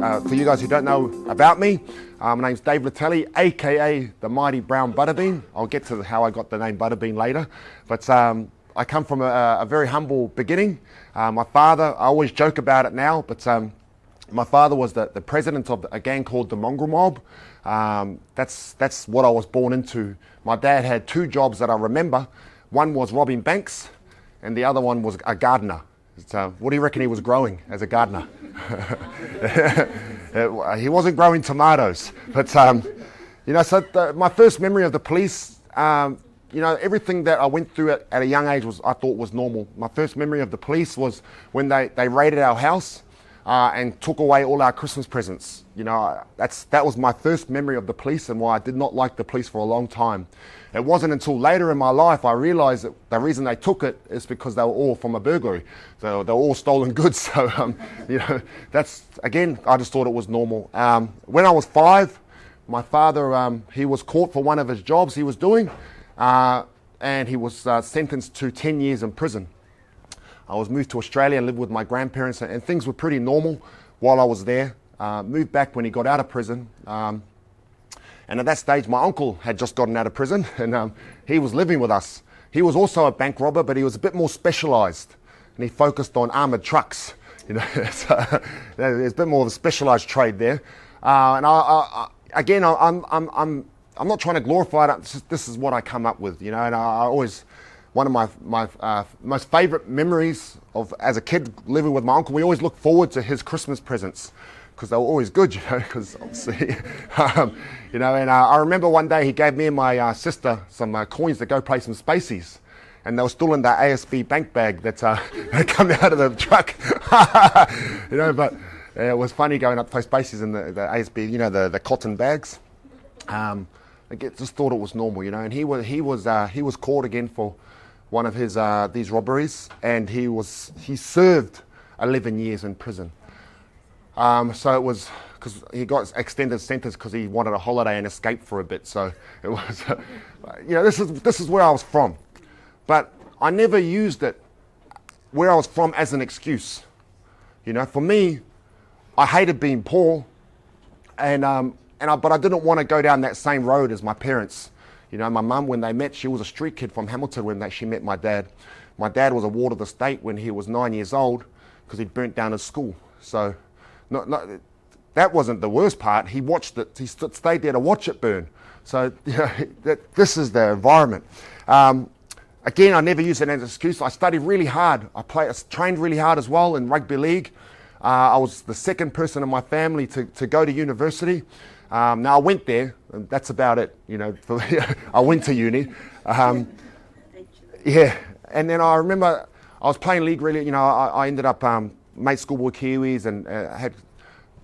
For you guys who don't know about me, my name's Dave Latelli, aka the Mighty Brown Butterbean. I'll get to how I got the name Butterbean later, but I come from a very humble beginning. My father, I always joke about it now, but my father was the president of a gang called the Mongrel Mob. That's what I was born into. My dad had two jobs that I remember. One was robbing banks, and the other one was a gardener. What do you reckon he was growing as a gardener? He wasn't growing tomatoes, but my first memory of the police, everything that I went through at a young age I thought was normal. My first memory of the police was when they raided our house and took away all our Christmas presents. That was my first memory of the police, and why I did not like the police for a long time. It wasn't until later in my life I realized that the reason they took it is because they were all from a burglary. So they were all stolen goods. So, that's, again, I just thought it was normal. When I was 5, my father, he was caught for one of his jobs he was doing, and he was sentenced to 10 years in prison. I was moved to Australia and lived with my grandparents, and things were pretty normal while I was there. Moved back when he got out of prison. And at that stage, my uncle had just gotten out of prison, and he was living with us. He was also a bank robber, but he was a bit more specialised, and he focused on armoured trucks. So, there's a bit more of a specialised trade there. And I'm not trying to glorify it. This is what I come up with, And I always, one of my most favourite memories of as a kid living with my uncle, we always looked forward to his Christmas presents, because they were always good, because obviously, and I remember one day he gave me and my sister some coins to go play some spaceys, and they were still in the ASB bank bag that come out of the truck, but it was funny going up to play spaceys in the ASB, the cotton bags. I just thought it was normal, and he was caught again for one of his these robberies, and he served 11 years in prison. So it was because he got extended sentence because he wanted a holiday and escape for a bit. So it was, this is where I was from, but I never used it where I was from as an excuse. For me, I hated being poor, but I didn't want to go down that same road as my parents. My mum, when they met, she was a street kid from Hamilton when she met my dad. My dad was a ward of the state when he was 9 years old because he'd burnt down his school. So. That wasn't the worst part. He watched it. He stayed there to watch it burn. So this is the environment. Again, I never used it as an excuse. I studied really hard. I trained really hard as well in rugby league. I was the second person in my family to go to university. Now I went there, and that's about it. I went to uni. Yeah, and then I remember I was playing league really. I ended up. Made schoolboy Kiwis and had a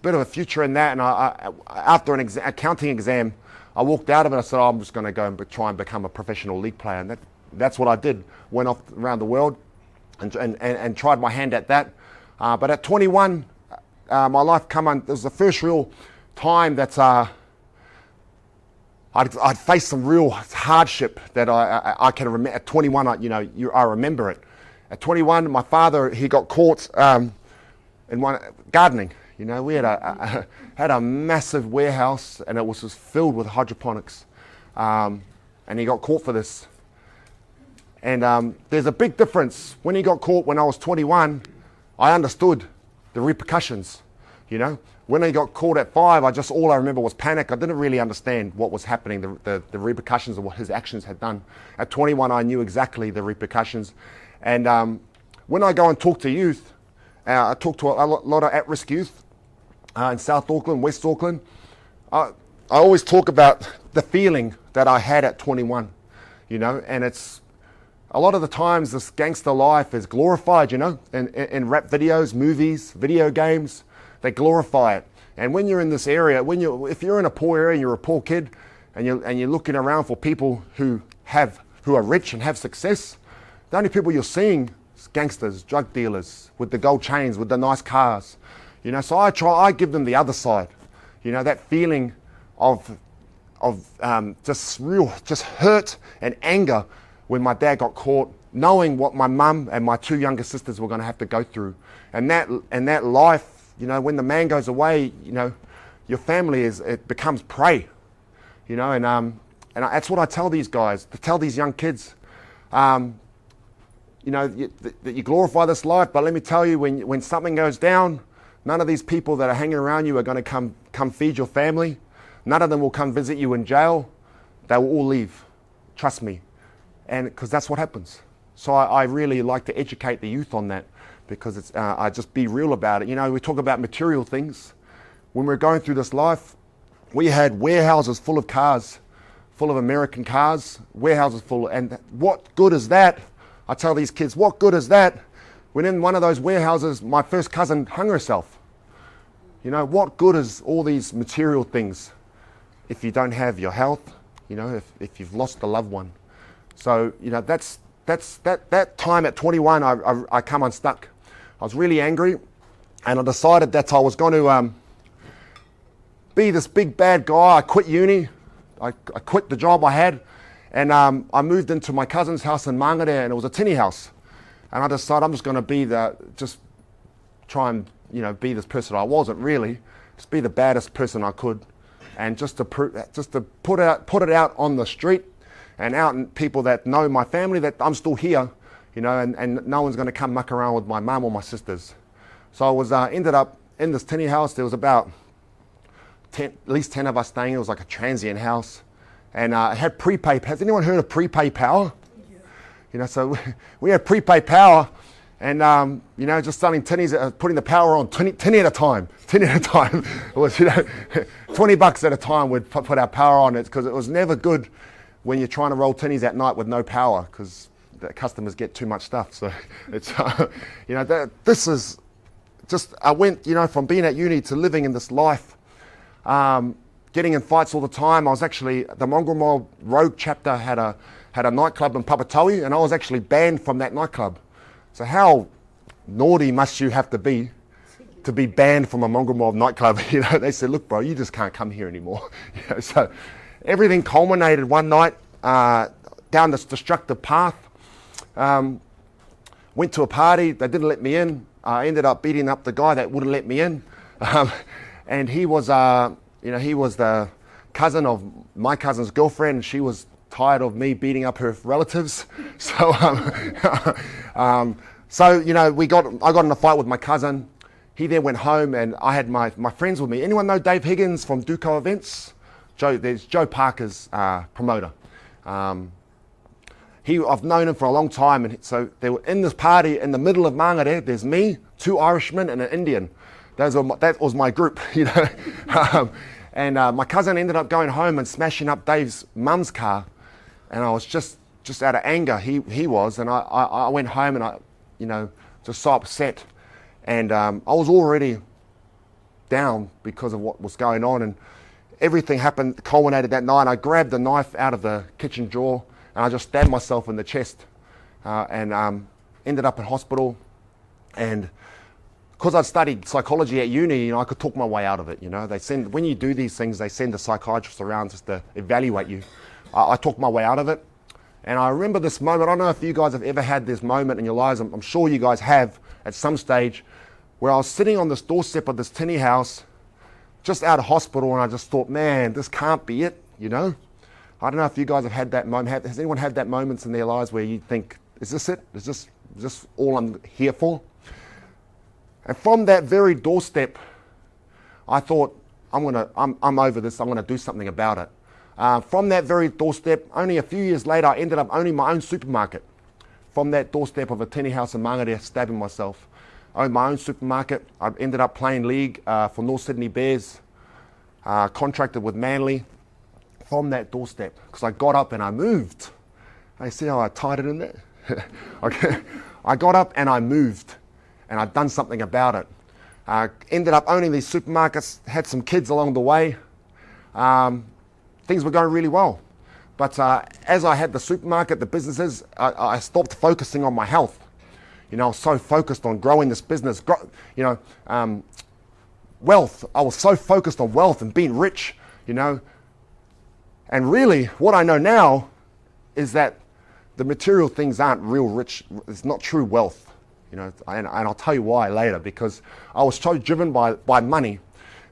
bit of a future in that. And after an accounting exam, I walked out of it. I said, I'm just going to go and try and become a professional league player. And that's what I did. Went off around the world and tried my hand at that. But at 21, my life it was the first real time that I'd faced some real hardship that I can remember. At 21, I remember it. At 21, my father, he got caught in gardening. We had a massive warehouse, and it was just filled with hydroponics. And he got caught for this. And there's a big difference. When he got caught when I was 21, I understood the repercussions. When he got caught at 5, all I remember was panic. I didn't really understand what was happening, the repercussions of what his actions had done. At 21, I knew exactly the repercussions. And when I go and talk to youth, I talk to a lot of at-risk youth in South Auckland, West Auckland. I always talk about the feeling that I had at 21, and it's a lot of the times this gangster life is glorified, in rap videos, movies, video games, they glorify it. And when you're in this area, if you're in a poor area and you're a poor kid and you're looking around for people who are rich and have success, the only people you're seeing is gangsters, drug dealers with the gold chains, with the nice cars. So I give them the other side. That feeling of just hurt and anger when my dad got caught, knowing what my mum and my 2 younger sisters were going to have to go through. And that life you know, when the man goes away, you know, your family it becomes prey, you know, and that's what I tell these guys, to tell these young kids, you know, that you glorify this life, but let me tell you, when something goes down, none of these people that are hanging around you are going to come feed your family. None of them will come visit you in jail. They will all leave. Trust me. And because that's what happens. So I really like to educate the youth on that, because I just be real about it. You know, we talk about material things. When we're going through this life, we had warehouses full of cars, full of American cars, warehouses full, and what good is that? I tell these kids, what good is that when in one of those warehouses my first cousin hung herself? You know, what good is all these material things if you don't have your health, you know, if you've lost a loved one? So, you know, that time at 21, I come unstuck. I was really angry, and I decided that I was going to be this big bad guy. I quit uni. I quit the job I had, and I moved into my cousin's house in Mangere, and it was a tini house. And I decided I'm just going to just try and, you know, be this person I wasn't really, just be the baddest person I could, and just to put it out on the street, and out in people that know my family that I'm still here, you know, and no one's going to come muck around with my mum or my sisters. So I was ended up in this tini house. There was about at least 10 of us staying. It was like a transient house, and it had prepay. Has anyone heard of prepay power? Yeah. You know, so we had prepay power, and you know, just selling tinnies, putting the power on tinny at a time. It was, you know, $20 at a time we'd put our power on it, because it was never good when you're trying to roll tinnies at night with no power, because the customers get too much stuff. So it's you know, this is just, I went, you know, from being at uni to living in this life. Getting in fights all the time. I was actually, the Mongrel Mob Rogue chapter had a nightclub in Papatoetoe, and I was actually banned from that nightclub. So how naughty must you have to be banned from a Mongrel Mob nightclub? You know, they said, look bro, you just can't come here anymore. You know, so everything culminated one night down this destructive path. Went to a party, they didn't let me in. I ended up beating up the guy that wouldn't let me in. And he was, you know, he was the cousin of my cousin's girlfriend, and she was tired of me beating up her relatives. So, so you know, I got in a fight with my cousin. He then went home, and I had my friends with me. Anyone know Dave Higgins from Duco Events? There's Joe Parker's promoter. I've known him for a long time, and so they were in this party in the middle of Mangere. There's me, 2 Irishmen, and an Indian. That was my group, you know. And my cousin ended up going home and smashing up Dave's mum's car, and I was just out of anger. He was, and I went home, and I, you know, just so upset, and I was already down because of what was going on, and everything happened, culminated that night. I grabbed the knife out of the kitchen drawer, and I just stabbed myself in the chest, and ended up in hospital. And because I'd studied psychology at uni, you know, I could talk my way out of it. You know, when you do these things, they send a psychiatrist around just to evaluate you. I talked my way out of it, and I remember this moment. I don't know if you guys have ever had this moment in your lives. I'm sure you guys have at some stage, where I was sitting on this doorstep of this tini house, just out of hospital, and I just thought, man, this can't be it. You know, I don't know if you guys have had that moment. Has anyone had that moments in their lives where you think, is this it? Is this all I'm here for? And from that very doorstep, I thought, I'm over this. I'm gonna do something about it. From that very doorstep, only a few years later, I ended up owning my own supermarket. From that doorstep of a tini house in Mangere, stabbing myself. I owned my own supermarket. I ended up playing league for North Sydney Bears, contracted with Manly. From that doorstep, because I got up and I moved. I see how I tied it in there? I got up and I moved, and I'd done something about it. Ended up owning these supermarkets, had some kids along the way. Things were going really well. But as I had the supermarket, the businesses, I stopped focusing on my health. You know, I was so focused on growing this business, wealth. I was so focused on wealth and being rich, you know. And really, what I know now is that the material things aren't real rich. It's not true wealth. You know, and I'll tell you why later, because I was so driven by money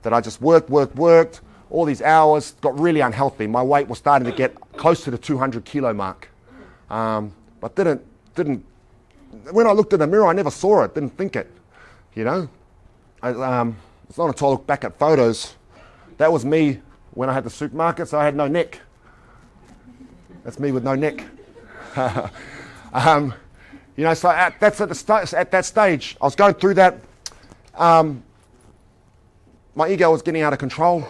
that I just worked all these hours, got really unhealthy. My weight was starting to get close to the 200 kilo mark. But didn't, when I looked in the mirror, I never saw it, didn't think it, you know. It's not until I look back at photos, that was me when I had the supermarket, so I had no neck. That's me with no neck. You know, so at that stage, I was going through that. My ego was getting out of control.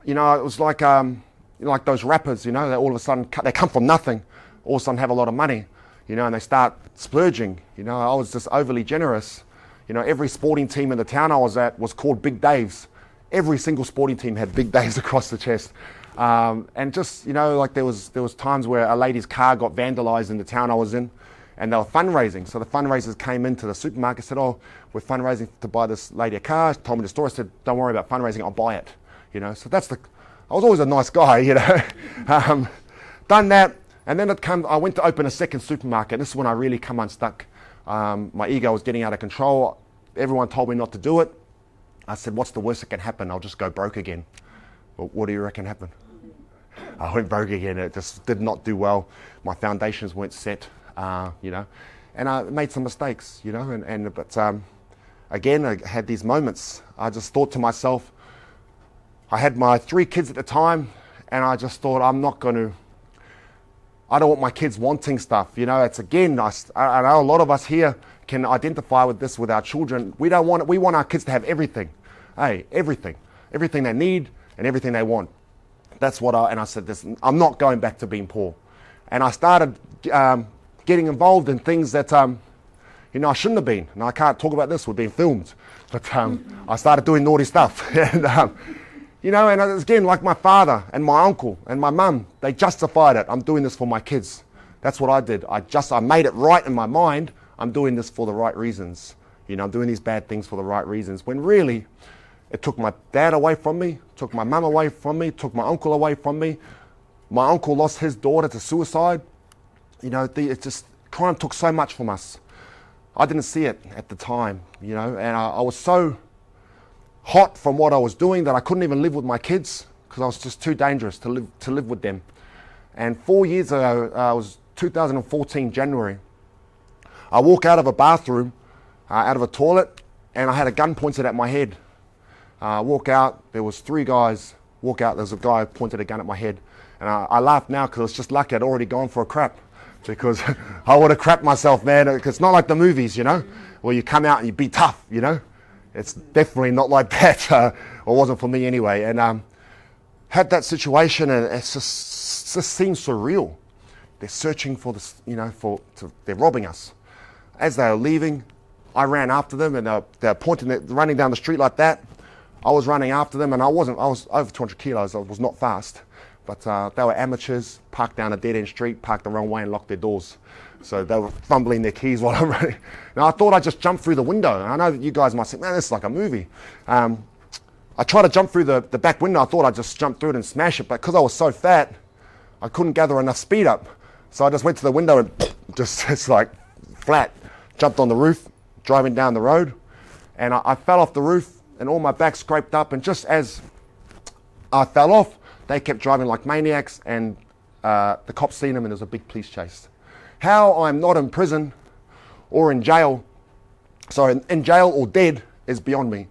You know, it was like those rappers, you know, that all of a sudden, they come from nothing, all of a sudden have a lot of money, you know, and they start splurging. You know, I was just overly generous. You know, every sporting team in the town I was at was called Big Dave's. Every single sporting team had Big Dave's across the chest. And just, you know, like there was times where a lady's car got vandalized in the town I was in, and they were fundraising. So the fundraisers came into the supermarket, said, "Oh, we're fundraising to buy this lady a car." Told me the story. I said, "Don't worry about fundraising, I'll buy it." You know, so I was always a nice guy, you know. Done that, and then I went to open a second supermarket. This is when I really come unstuck. My ego was getting out of control. Everyone told me not to do it. I said, "What's the worst that can happen? I'll just go broke again." Well, what do you reckon happened? I went broke again. It just did not do well. My foundations weren't set, you know, and I made some mistakes, you know, but again, I had these moments. I just thought to myself, I had my 3 kids at the time, and I just thought, I don't want my kids wanting stuff, you know. It's again, I know a lot of us here can identify with this with our children. We don't want it. We want our kids to have everything, everything they need and everything they want. That's what I said, I'm not going back to being poor. And I started getting involved in things that, you know, I shouldn't have been. And I can't talk about this, we're being filmed. But I started doing naughty stuff. And, you know, and again, like my father and my uncle and my mum, they justified it. I'm doing this for my kids. That's what I did. I made it right in my mind. I'm doing this for the right reasons. You know, I'm doing these bad things for the right reasons. When really, it took my dad away from me, took my mum away from me, took my uncle away from me. My uncle lost his daughter to suicide. You know, crime took so much from us. I didn't see it at the time, you know, and I was so hot from what I was doing that I couldn't even live with my kids because I was just too dangerous to live with them. And 4 years ago, it was 2014 January, I walk out of a bathroom, out of a toilet, and I had a gun pointed at my head. Walk out, there was 3 guys. Walk out, there's a guy pointed a gun at my head. And I laughed now because it's just lucky I'd already gone for a crap, because I would have crapped myself, man. It's not like the movies, you know, where you come out and you be tough, you know. It's definitely not like that, or wasn't for me anyway. And had that situation, and it just seems surreal. They're searching for this, you know, they're robbing us. As they were leaving, I ran after them, and they're running down the street like that. I was running after them, and I was over 200 kilos. I was not fast, but they were amateurs, parked down a dead-end street, parked the wrong way and locked their doors. So they were fumbling their keys while I'm running. Now I thought I'd just jump through the window. And I know that you guys might say, "Man, this is like a movie." I tried to jump through the back window. I thought I'd just jump through it and smash it, but because I was so fat, I couldn't gather enough speed up. So I just went to the window and it's like flat. Jumped on the roof, driving down the road, and I fell off the roof, and all my back scraped up. And just as I fell off, they kept driving like maniacs, and the cops seen them, and there was a big police chase. How I'm not in prison or in jail, in jail or dead, is beyond me.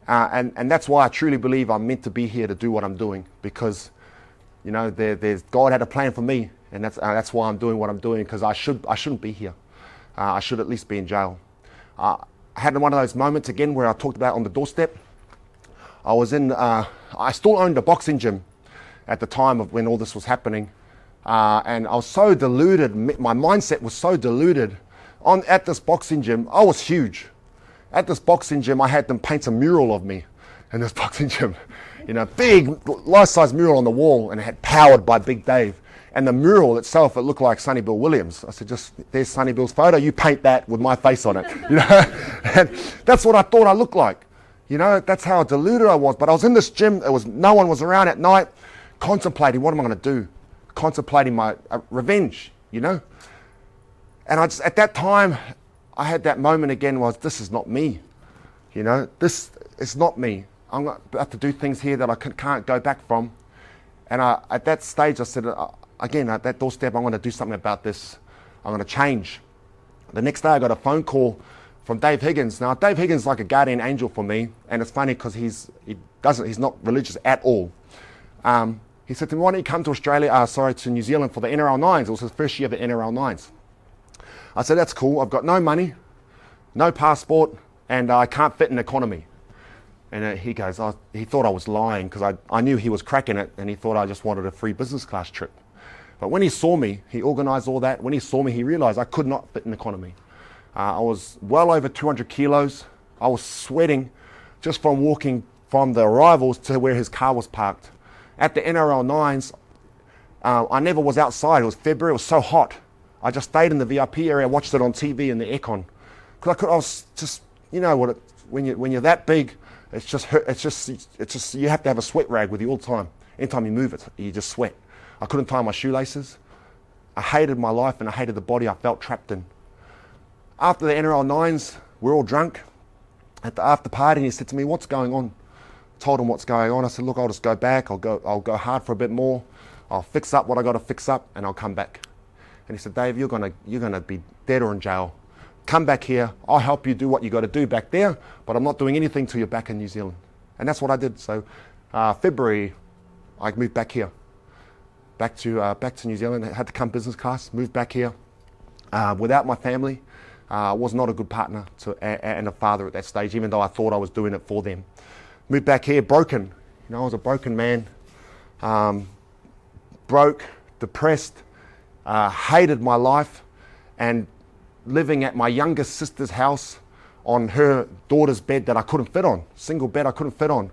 And that's why I truly believe I'm meant to be here to do what I'm doing, because, you know, God had a plan for me, and that's why I'm doing what I'm doing, because I shouldn't be here. I should at least be in jail. I had one of those moments again where I talked about on the doorstep. I still owned a boxing gym at the time of when all this was happening. And I was so deluded, my mindset was so deluded. At this boxing gym, I was huge. At this boxing gym, I had them paint a mural of me in this boxing gym. You know, big, life-size mural on the wall, and it had "Powered by Big Dave." And the mural itself, it looked like Sonny Bill Williams. I said, there's Sonny Bill's photo, you paint that with my face on it. You know, and that's what I thought I looked like. You know, that's how deluded I was. But I was in this gym, no one was around at night, contemplating, what am I going to do? Contemplating my revenge, you know. And at that time, I had that moment again was, this is not me. This is not me. I'm about to do things here that I can't go back from. And at that stage, I said, again, at that doorstep, I'm going to do something about this. I'm going to change. The next day, I got a phone call from Dave Higgins. Now, Dave Higgins is like a guardian angel for me, and it's funny because he's not religious at all. He said to me, why don't you come to to New Zealand for the NRL Nines? It was his first year of the NRL Nines. I said, that's cool. I've got no money, no passport, and I can't fit in economy. And he goes, he thought I was lying because I knew he was cracking it, and he thought I just wanted a free business class trip. But when he saw me, he organised all that. When he saw me, he realised I could not fit in economy. I was well over 200 kilos. I was sweating just from walking from the arrivals to where his car was parked. At the NRL Nines, I never was outside. It was February. It was so hot. I just stayed in the VIP area, watched it on TV in the aircon. Because I was just, when you're that big, it's just you have to have a sweat rag with you all the time. Anytime you move it, you just sweat. I couldn't tie my shoelaces. I hated my life and I hated the body I felt trapped in. After the NRL Nines, we're all drunk at the after party, and he said to me, what's going on? I told him what's going on. I said, look, I'll just go back. I'll go hard for a bit more. I'll fix up what I got to fix up, and I'll come back. And he said, Dave, you're gonna be dead or in jail. Come back here. I'll help you do what you got to do back there, but I'm not doing anything till you're back in New Zealand. And that's what I did. So February, I moved back here, back to New Zealand. I had to come business class. Moved back here without my family. Was not a good partner and a father at that stage, even though I thought I was doing it for them. Moved back here, broken. I was a broken man. Broke, depressed, hated my life, and living at my youngest sister's house on her daughter's bed that I couldn't fit on, single bed I couldn't fit on.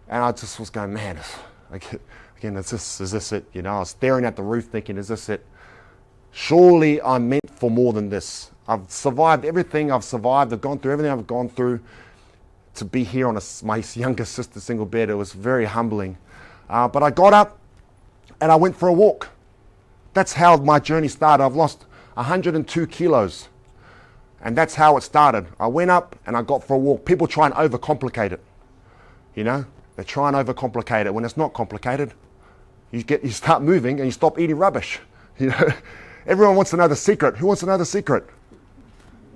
And I just was going, man, again, is this it? I was staring at the roof thinking, is this it? Surely I'm meant for more than this. I've survived everything I've survived. I've gone through everything I've gone through to be here on my youngest sister's single bed. It was very humbling. But I got up and I went for a walk. That's how my journey started. I've lost 102 kilos. And that's how it started. I went up and I got for a walk. People try and overcomplicate it. They try and overcomplicate it when it's not complicated. You start moving and you stop eating rubbish. Everyone wants to know the secret. Who wants to know the secret?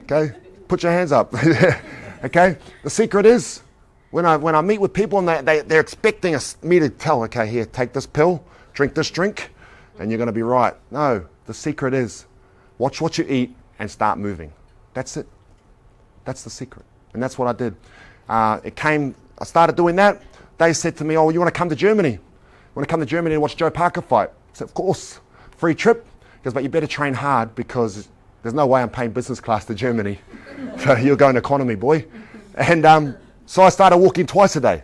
Okay, put your hands up. Okay, the secret is when I meet with people and they're expecting me to tell, okay, here, take this pill, drink this drink, and you're going to be right. No, the secret is watch what you eat and start moving. That's it. That's the secret. And that's what I did. I started doing that. They said to me, oh, you want to come to Germany? You want to come to Germany and watch Joe Parker fight? I said, of course, free trip. He goes, but you better train hard because there's no way I'm paying business class to Germany. So you're going economy, boy. And so I started walking twice a day.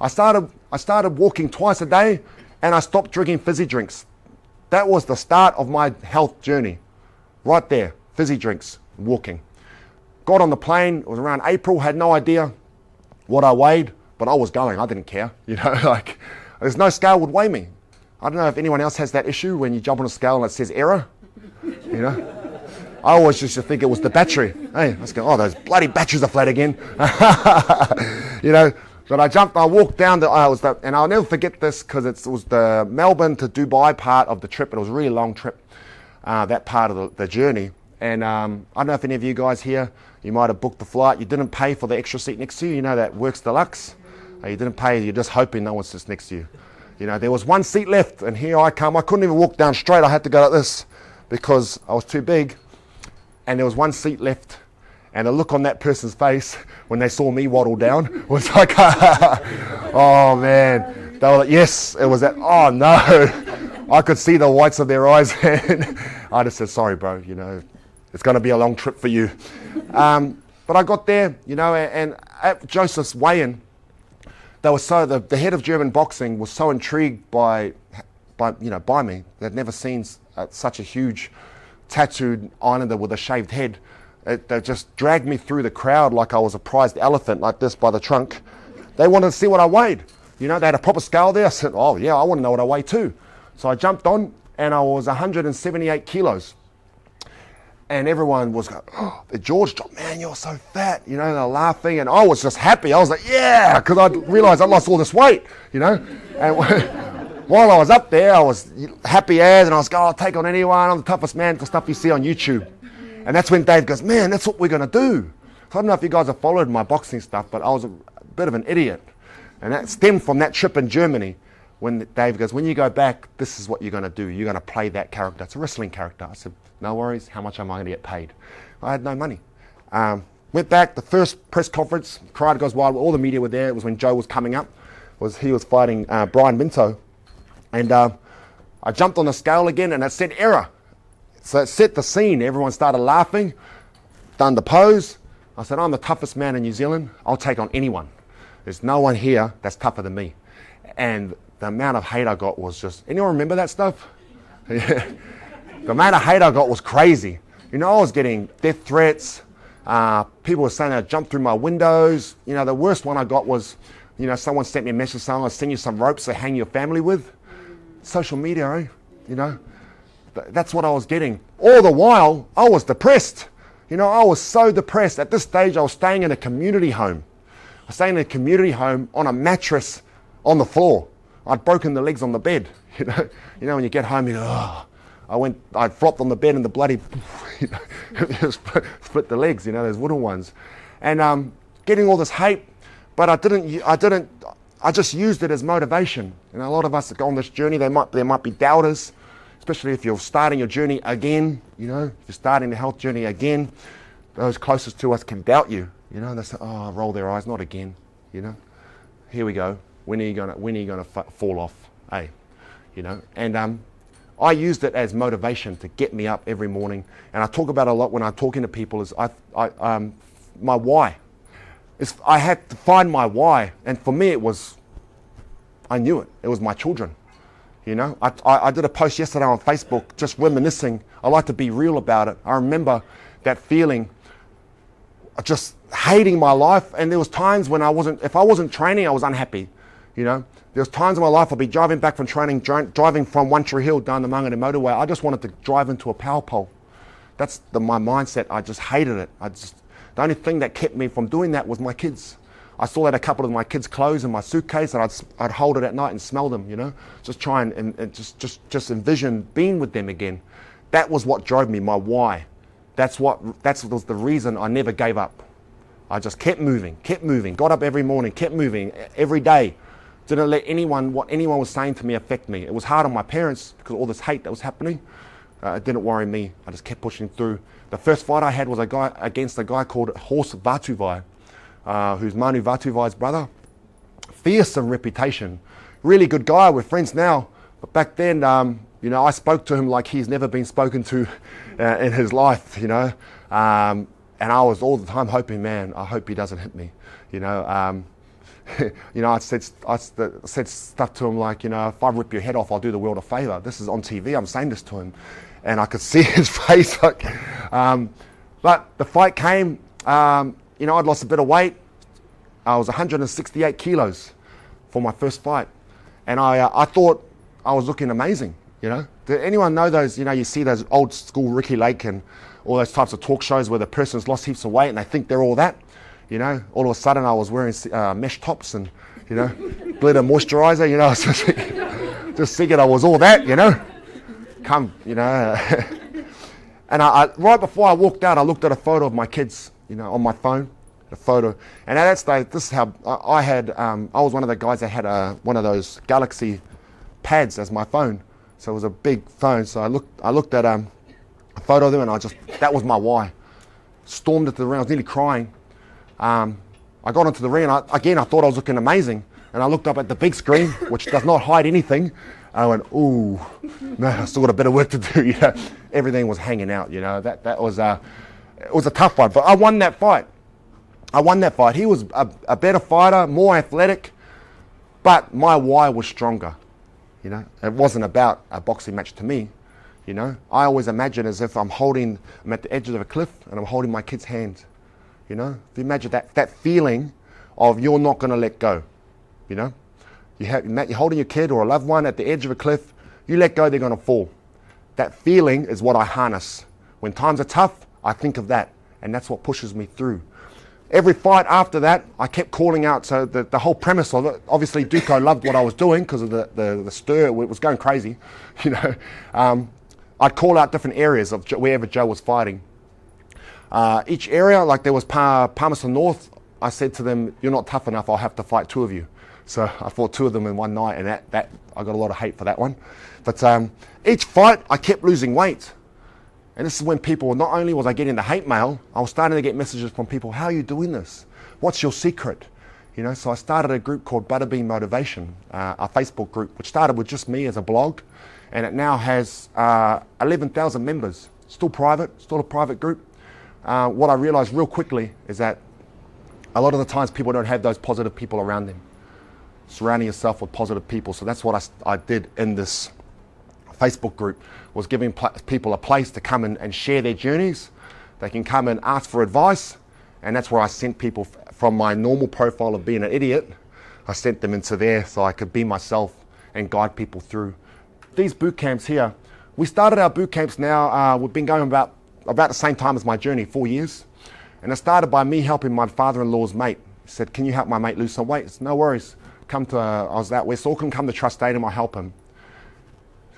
I started walking twice a day and I stopped drinking fizzy drinks. That was the start of my health journey. Right there, fizzy drinks, walking. Got on the plane, it was around April, had no idea what I weighed, but I was going, I didn't care. There's no scale would weigh me. I don't know if anyone else has that issue when you jump on a scale and it says error. I always used to think it was the battery. Hey, let's go, oh, those bloody batteries are flat again. But I walked down and I'll never forget this because it was the Melbourne to Dubai part of the trip. It was a really long trip, that part of the journey. And I don't know if any of you guys here, you might have booked the flight. You didn't pay for the extra seat next to you. That Works Deluxe. You didn't pay, you're just hoping no one sits next to you. There was one seat left and here I come. I couldn't even walk down straight. I had to go like this because I was too big. And there was one seat left. And the look on that person's face when they saw me waddle down was like, oh man. They were like, yes, it was that, oh no. I could see the whites of their eyes. And I just said, sorry, bro, it's going to be a long trip for you. But I got there, and at Joseph's weigh-in, the head of German boxing was so intrigued by me. They'd never seen such a huge tattooed islander with a shaved head. They just dragged me through the crowd like I was a prized elephant, like this by the trunk. They wanted to see what I weighed. They had a proper scale there. I said, oh yeah, I want to know what I weigh too. So I jumped on and I was 178 kilos. And everyone was going, oh, the George drop, man, you're so fat, you know, they're laughing. And I was just happy. I was like, yeah, because I realized I lost all this weight, you know. And while I was up there, I was happy as, and I was going, I'll take on anyone. I'm the toughest man, the stuff you see on YouTube. And that's when Dave goes, man, that's what we're going to do. So I don't know if you guys have followed my boxing stuff, but I was a bit of an idiot. And that stemmed from that trip in Germany when Dave goes, when you go back, this is what you're going to do. You're going to play that character. It's a wrestling character. I said, no worries. How much am I going to get paid? I had no money. Went back, the first press conference, Karate Goes Wild, all the media were there. It was when Joe was coming up. He was fighting Brian Minto. And I jumped on the scale again and it said error. So it set the scene. Everyone started laughing, done the pose. I said, I'm the toughest man in New Zealand. I'll take on anyone. There's no one here that's tougher than me. And the amount of hate I got was just, anyone remember that stuff? The amount of hate I got was crazy. You know, I was getting death threats. People were saying I'd jump through my windows. You know, the worst one I got was, you know, someone sent me a message saying I'll send you some ropes to hang your family with. Social media, eh? You know, that's what I was getting. All the while, I was depressed. You know, I was so depressed. At this stage, I was staying in a community home. I was staying in a community home on a mattress on the floor. I'd broken the legs on the bed. You know, when you get home, you go, oh. I flopped on the bed and the bloody, you know, split the legs, you know, those wooden ones. And getting all this hate, but I just used it as motivation. You know, a lot of us that go on this journey, there might be doubters, especially if you're starting your journey again, you know, if you're starting the health journey again, those closest to us can doubt you, you know, they say, oh, roll their eyes, not again, you know, here we go, when are you gonna fall off, eh, you know, and I used it as motivation to get me up every morning, and I talk about it a lot when I'm talking to people, is my why. I had to find my why, and for me I knew it. It was my children. You know, I did a post yesterday on Facebook just reminiscing. I like to be real about it. I remember that feeling, just hating my life, and there was times when if I wasn't training, I was unhappy. You know, there was times in my life I'd be driving back from training, driving from One Tree Hill down the Mangere motorway. I just wanted to drive into a power pole. That's my mindset. I just hated it. The only thing that kept me from doing that was my kids. I still had a couple of my kids' clothes in my suitcase, and I'd hold it at night and smell them, you know, just try and just envision being with them again. That was what drove me, my why. That was the reason I never gave up. I just kept moving, got up every morning, kept moving every day. Didn't let what anyone was saying to me affect me. It was hard on my parents because of all this hate that was happening. It didn't worry me. I just kept pushing through. The first fight I had was against a guy called Horse Vatuvai, who's Manu Vatuvai's brother. Fearsome reputation. Really good guy. We're friends now. But back then, you know, I spoke to him like he's never been spoken to in his life, you know. And I was all the time hoping, man, I hope he doesn't hit me, you know. You know, I said stuff to him like, you know, if I rip your head off, I'll do the world a favour. This is on TV. I'm saying this to him. And I could see his face. Like, but the fight came. You know, I'd lost a bit of weight. I was 168 kilos for my first fight. And I thought I was looking amazing, you know. Did anyone know those, you know, you see those old school Ricky Lake and all those types of talk shows where the person's lost heaps of weight and they think they're all that? You know, all of a sudden I was wearing mesh tops and, you know, glitter moisturizer, you know. Just figured I was all that, you know. You know. And right before I walked out, I looked at a photo of my kids, you know, on my phone, a photo. And at that stage, this is how I was one of the guys that had one of those Galaxy pads as my phone. So it was a big phone. So I looked at a photo of them, and that was my why. Stormed into the ring. I was nearly crying. I got into the ring, and I thought I was looking amazing. And I looked up at the big screen, which does not hide anything. I went, ooh, no, I still got a bit of work to do. You know, everything was hanging out. You know, that was it was a tough one, but I won that fight. He was a better fighter, more athletic, but my why was stronger. You know, it wasn't about a boxing match to me. You know, I always imagine as if I'm at the edge of a cliff and I'm holding my kid's hand. You know, if you imagine that feeling of you're not going to let go. You know, you're holding your kid or a loved one at the edge of a cliff. You let go, they're going to fall. That feeling is what I harness When times are tough, I think of that, and that's what pushes me through. Every fight after that, I kept calling out. So the whole premise of it, obviously Duco loved what I was doing because of the stir. It was going crazy, you know. I'd call out different areas of wherever Joe was fighting. Each area, like there was Palmerston North, I said to them, "You're not tough enough, I'll have to fight 2 of you." So I fought 2 of them in one night, and that I got a lot of hate for that one. But each fight, I kept losing weight. And this is when people, not only was I getting the hate mail, I was starting to get messages from people, "How are you doing this? What's your secret?" You know, so I started a group called Butterbean Motivation, a Facebook group, which started with just me as a blog, and it now has 11,000 members. Still private, still a private group. What I realized real quickly is that a lot of the times people don't have those positive people around them. Surrounding yourself with positive people. So that's what I did in this Facebook group, was giving people a place to come and share their journeys. They can come and ask for advice, and that's where I sent people from my normal profile of being an idiot. I sent them into there so I could be myself and guide people through. These boot camps here, we started our boot camps now, we've been going about the same time as my journey, 4 years. And it started by me helping my father-in-law's mate. He said, "Can you help my mate lose some weight?" I said, "No worries. Come to, I was out West Auckland, come to Trust Stadium, I'll help him."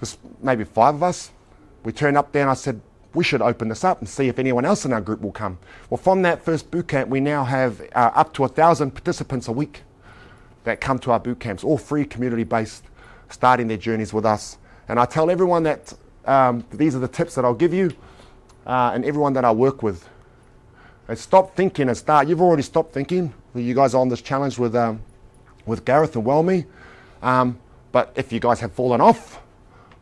Just maybe 5 of us. We turned up there and I said, "We should open this up and see if anyone else in our group will come." Well, from that first boot camp, we now have up to 1,000 participants a week that come to our boot camps, all free, community-based, starting their journeys with us. And I tell everyone that these are the tips that I'll give you and everyone that I work with. And stop thinking and start. You've already stopped thinking. You guys are on this challenge with Gareth and Wellme. But if you guys have fallen off,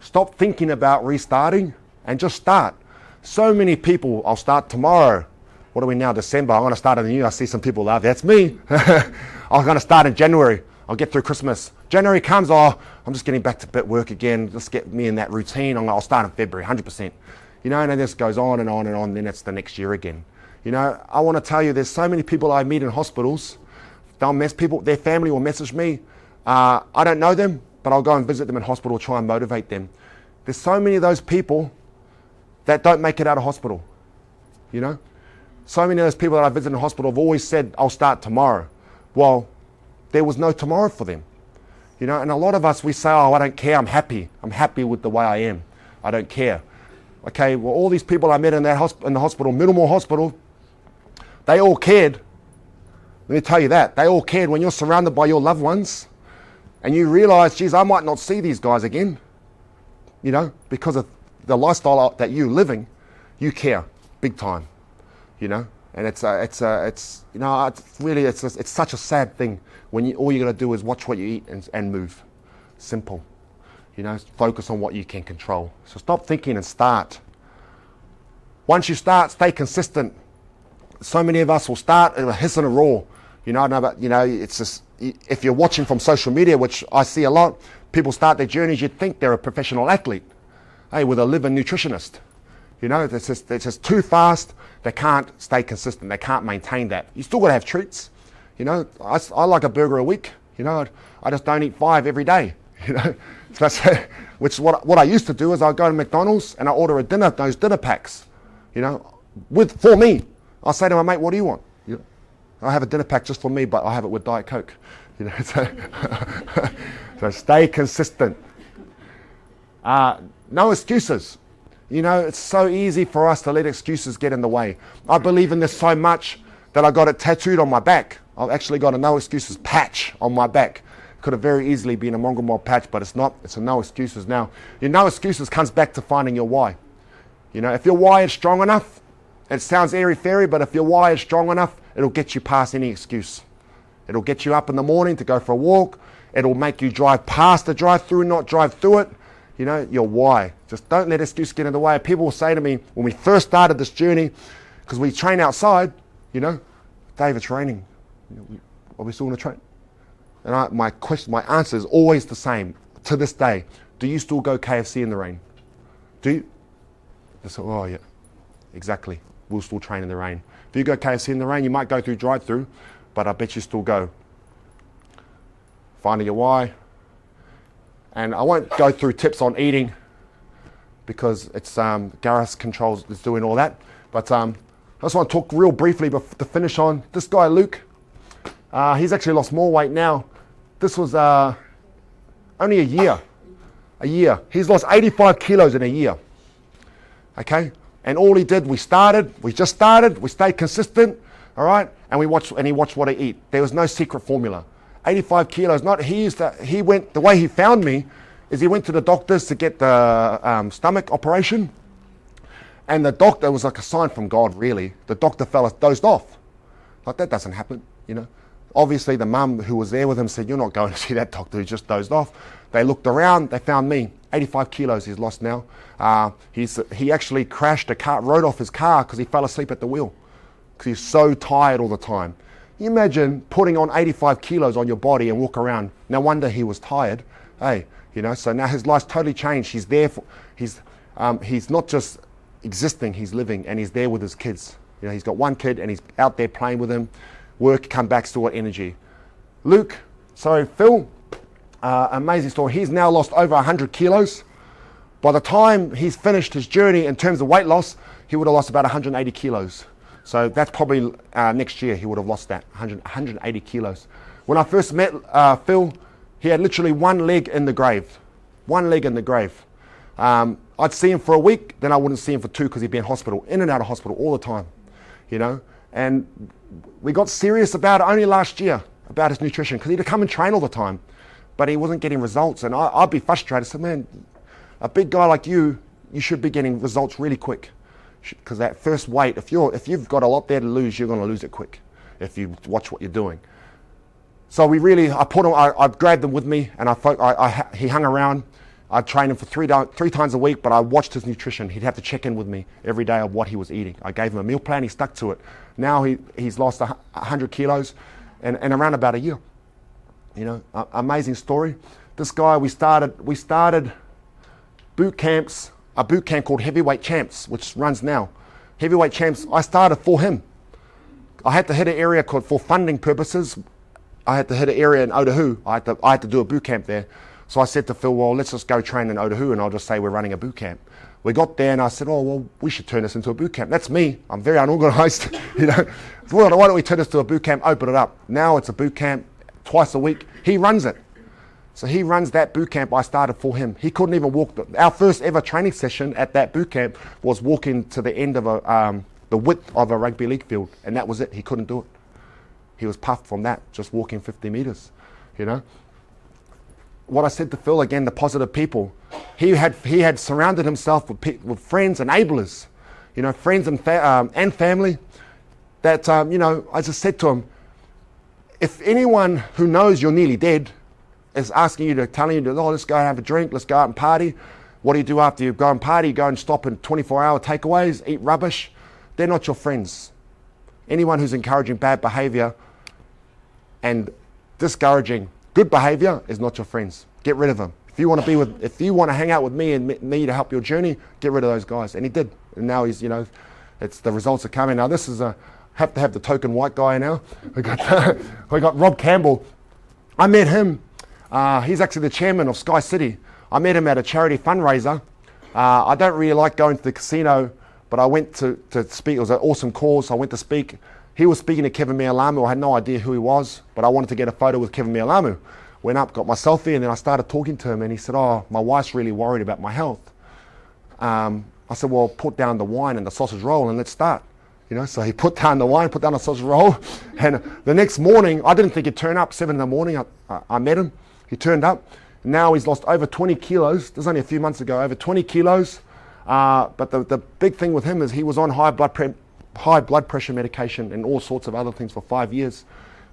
stop thinking about restarting and just start. So many people, "I'll start tomorrow." What are we now, December? I'm going to start in the new year. I see some people laugh. That's me. I'm going to start in January. I'll get through Christmas. January comes, oh, I'm just getting back to bit work again. Just get me in that routine. I'll start in February, 100%. You know, and then this goes on and on and on. Then it's the next year again. You know, I want to tell you, there's so many people I meet in hospitals. They'll people, their family will message me. I don't know them, but I'll go and visit them in hospital, try and motivate them. There's so many of those people that don't make it out of hospital. You know, so many of those people that I visit in hospital have always said, "I'll start tomorrow." Well, there was no tomorrow for them. You know, and a lot of us, we say, "Oh, I don't care, I'm happy. I'm happy with the way I am. I don't care." Okay, well, all these people I met in that in the hospital, Middlemore Hospital, they all cared. Let me tell you that. They all cared. When you're surrounded by your loved ones and you realize, geez, I might not see these guys again, you know, because of the lifestyle that you're living, you care big time, you know. And it's you know, it's such a sad thing when all you got to do is watch what you eat and move. Simple, you know. Focus on what you can control. So stop thinking and start. Once you start, stay consistent. So many of us will start in a hiss and a roar. You know, but you know, it's just, if you're watching from social media, which I see a lot, people start their journeys, you'd think they're a professional athlete, hey, with a live-in nutritionist. You know, it's just too fast. They can't stay consistent. They can't maintain that. You still got to have treats. You know, I like a burger a week. You know, I just don't eat 5 every day. You know, so that's which what I used to do is I'd go to McDonald's and I order a dinner, those dinner packs. You know, for me. I'll say to my mate, "What do you want?" You know, I have a dinner pack just for me, but I have it with Diet Coke. You know, so stay consistent. No excuses. You know, it's so easy for us to let excuses get in the way. I believe in this so much that I got it tattooed on my back. I've actually got a no excuses patch on my back. Could have very easily been a mongrel mob patch, but it's not. It's a no excuses. Now, your no excuses comes back to finding your why. You know, if your why is strong enough, it sounds airy-fairy, but if your why is strong enough, it'll get you past any excuse. It'll get you up in the morning to go for a walk. It'll make you drive past the drive-through, not drive through it. You know, your why. Just don't let excuse get in the way. People will say to me, when we first started this journey, because we train outside, you know, "Dave, it's raining. Are we still going to train?" And my answer is always the same to this day. "Do you still go KFC in the rain? Do you?" They say, "Oh, yeah, exactly. We'll still train in the rain. If you go KFC in the rain, you might go through drive-through, but I bet you still go." Finding your why. And I won't go through tips on eating, because it's Gareth controls is doing all that. But I just want to talk real briefly to finish on this guy Luke. He's actually lost more weight now. This was only a year. He's lost 85 kilos in a year. Okay, and all he did, we just started, we stayed consistent, all right, and he watched what I eat. There was no secret formula. 85 kilos. The way he found me is he went to the doctors to get the stomach operation, and the doctor was like a sign from God, really. The doctor fella dozed off. Like, that doesn't happen, you know. Obviously, the mum who was there with him said, "You're not going to see that doctor who just dozed off." They looked around, they found me. 85 kilos he's lost now. He actually crashed a car, rode off his car because he fell asleep at the wheel because he's so tired all the time. You imagine putting on 85 kilos on your body and walk around. No wonder he was tired. Hey, you know, so now his life's totally changed. He's there he's not just existing, he's living, and he's there with his kids. You know, he's got one kid and he's out there playing with him. Work, come back, still got energy. Phil, amazing story. He's now lost over 100 kilos. By the time he's finished his journey in terms of weight loss, he would have lost about 180 kilos. So that's probably next year he would have lost that, 180 kilos. When I first met Phil, he had literally one leg in the grave. One leg in the grave. I'd see him for a week, then I wouldn't see him for 2 because he'd be in hospital, in and out of hospital all the time, you know. And we got serious about it only last year, about his nutrition, because he'd come and train all the time, but he wasn't getting results. And I'd be frustrated. I said, man, a big guy like you should be getting results really quick. Because that first weight, if you've got a lot there to lose, you're going to lose it quick if you watch what you're doing. So I grabbed him with me, and he hung around. I trained him for three times a week, but I watched his nutrition. He'd have to check in with me every day of what he was eating. I gave him a meal plan. He stuck to it. Now he's lost 100 kilos in around about a year. You know, amazing story. This guy, we started boot camps, a boot camp called Heavyweight Champs, which runs now. Heavyweight Champs, I started for him. I had to hit an area for funding purposes. I had to hit an area in Otahu. I had to do a boot camp there. So I said to Phil, well, let's just go train in Otahu and I'll just say we're running a boot camp. We got there and I said, oh, well, we should turn this into a boot camp. That's me. I'm very unorganized. You know, well, why don't we turn this to a boot camp, open it up? Now it's a boot camp twice a week. He runs it. So he runs that boot camp I started for him. He couldn't even walk. Our first ever training session at that boot camp was walking to the end of the width of a rugby league field. And that was it. He couldn't do it. He was puffed from that, just walking 50 meters, you know. What I said to Phil, again, the positive people. He had surrounded himself with friends, enablers, you know, friends and family. That you know, I just said to him, if anyone who knows you're nearly dead is asking you telling you, oh, let's go and have a drink, let's go out and party. What do you do after you go and party? You go and stop in 24-hour takeaways, eat rubbish. They're not your friends. Anyone who's encouraging bad behavior and discouraging good behavior is not your friends. Get rid of them. If you want to hang out with me and me to help your journey, get rid of those guys. And he did. And now he's, you know, the results are coming. Now this is have to have the token white guy now. We got Rob Campbell. I met him. He's actually the chairman of Sky City. I met him at a charity fundraiser. I don't really like going to the casino, but I went to speak. It was an awesome cause. I went to speak. He was speaking to Kevin Mealamu. I had no idea who he was, but I wanted to get a photo with Kevin Mealamu. Went up, got my selfie, and then I started talking to him, and he said, oh, my wife's really worried about my health. I said, well, put down the wine and the sausage roll and let's start. You know, so he put down the wine, put down the sausage roll, and the next morning, I didn't think he'd turn up, 7 in the morning, I met him. He turned up. Now he's lost over 20 kilos. This was only a few months ago, over 20 kilos. But the big thing with him is he was on high blood pressure medication and all sorts of other things for 5 years.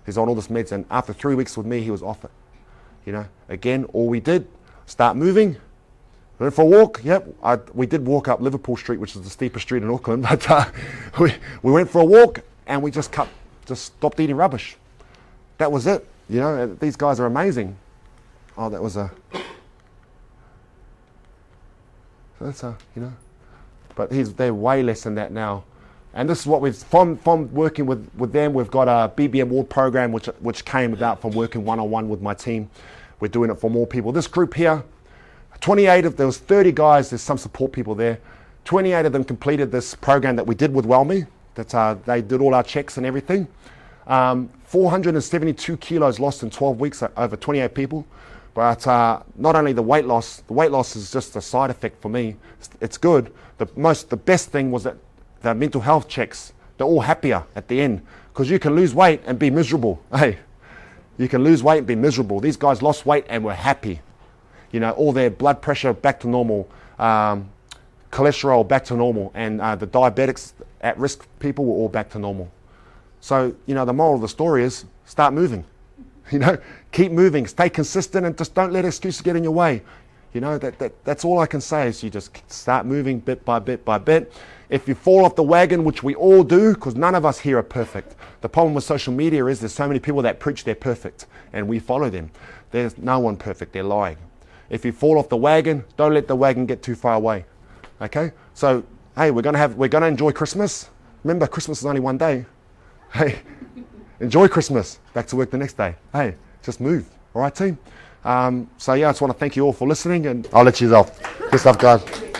He's on all this meds, and after 3 weeks with me, he was off it. You know, again, all we did, start moving. Went for a walk. Yep, we did walk up Liverpool Street, which is the steepest street in Auckland. But we went for a walk, and we just stopped eating rubbish. That was it. You know, these guys are amazing. Oh, that was that's you know, but they're way less than that now. And this is what we've, from working with them, we've got a BBM Ward program which came about from working one-on-one with my team. We're doing it for more people. This group here, There was 30 guys, there's some support people there. 28 of them completed this program that we did with Wellme. They did all our checks and everything. 472 kilos lost in 12 weeks over 28 people. But not only the weight loss is just a side effect for me. It's good. The best thing was that the mental health checks, they're all happier at the end, because you can lose weight and be miserable. Hey, you can lose weight and be miserable. These guys lost weight and were happy. You know, all their blood pressure back to normal, cholesterol back to normal, and the diabetics, at-risk people were all back to normal. So, you know, the moral of the story is start moving. You know, keep moving, stay consistent, and just don't let excuses get in your way. You know, that's all I can say is you just start moving bit by bit by bit. If you fall off the wagon, which we all do, because none of us here are perfect. The problem with social media is there's so many people that preach they're perfect, and we follow them. There's no one perfect, they're lying. If you fall off the wagon, don't let the wagon get too far away. Okay? So, hey, we're gonna enjoy Christmas. Remember, Christmas is only one day. Hey, enjoy Christmas. Back to work the next day. Hey, just move. All right, team? So yeah, I just want to thank you all for listening, and I'll let you off. Good stuff, guys.